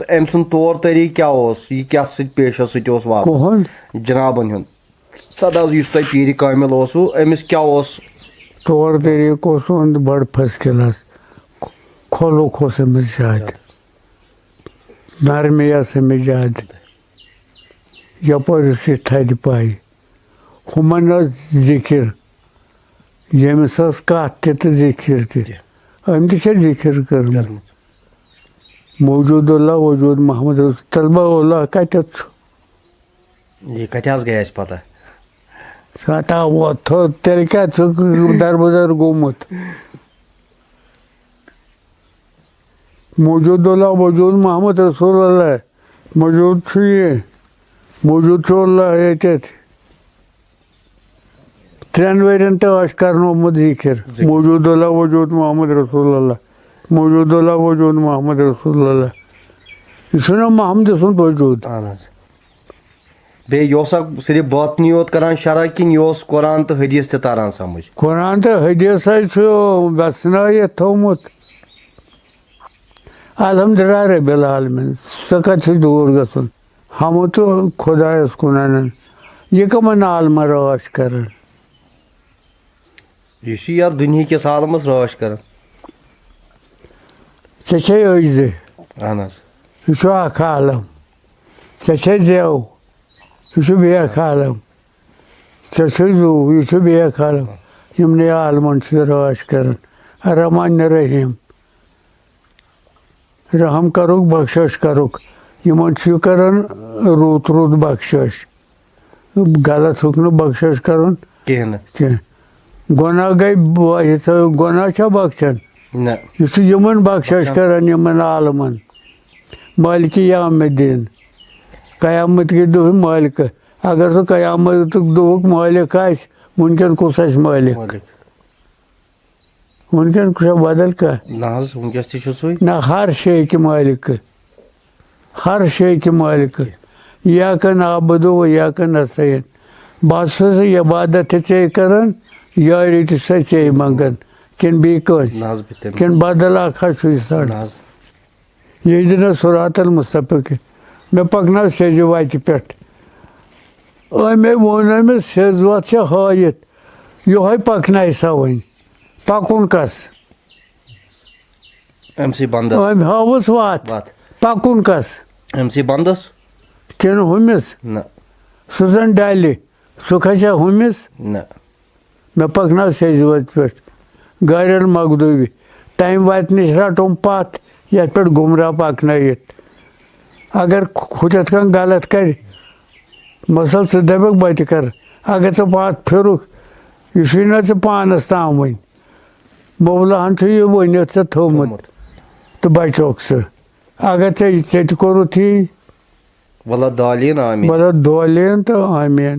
तो अम सुन तौर तरीक क्या यह क्या पेशा सत जनाबन हुन सदा तुम पीर कामिल अमिस क्या तौर तरीक बड़ फर्स्ट क्लास खोलुक अमिस ज्यादा नरमी अमिस ज्यादा यपर थद पाई हुमन जिक्र यमिस कत तो जिक्र तम जिक्र कर मौजूदुल्लाह वजूद मोहम्मद तलबा उल्लाह कत यह कत गए पता सता वो तेल क्या दरबदर गोमुत मौजूदुल्लाह वजूद मोहम्मद रसूलुल्लाह मौजूद ये मौजूद ये त्रेन वर्यन तो करनोमुत जिक्र मौजूदुल्लाह वजूद मोहम्मद रसूलुल्लाह मौजूदुल्लाह वजूद मोहम्मद रसूलुल्लाह यह मोहम्मद सुंद वजूद बे सिर्फ बातनी योत करान शरह किन यह कुरान तो हदीस तारान समझ कुरान तो हदीस बसनायत थोमुत अल्हम्दुलिल्लाह रब्बिल आलमीन सह कत दूर गसन हम तो खुदायस कुन यह कमन आलम राश कर यह यार दुनिया किस आलमस राश कर चे अजद यह आलम चे जेव यह बेख आलम चे जू यह बेख आलम यमन आलमन राश कर रहमान रहीम रहम करुक बख्शिश करुक यमन करान रूत रूत बख्शिश गलत हुक बख्शिश कर गुनाह गई गुनाह बख्शन यह यमन बख्शिश करान यमन आलमन मालिक यौमिद्दीन क़यामत के दुह मालिक अगर सह क़यामत दुह मालिक वनकन कुस मालिक वनकन कुछ बदल क्या ना हर शे के मालिक हर शे के मालिक या कन आबदो व या कन नस्तईन बस इबादत चे करान यारी तो सह चे मंगन किन बी किन बदल सड़ ये दिन सुरातल मुस्तफ़ी मे पकना सेज वत पे मे वो सेज वत हायत यह पकन सा वन पकुन कस अम हावस वत पकुन कस बंदस किन हुमिस सह जन डालि सह खसा हुमिस मे पकना सेज वत पे गाड़ियन मगदूबी तम वत नश रटुम पथ ये पे गुमराह पकनत अगर खुचत कह गलत कर मसल सह दपक बत कर अगर चे पथ फिरुक यह ना चे पानस ताम वन मौलाहन यह वनित चे थोमुत तो बचोक सह अगर चे कोरुत ही वला दालीन आमीन वला दालीन तो आमीन।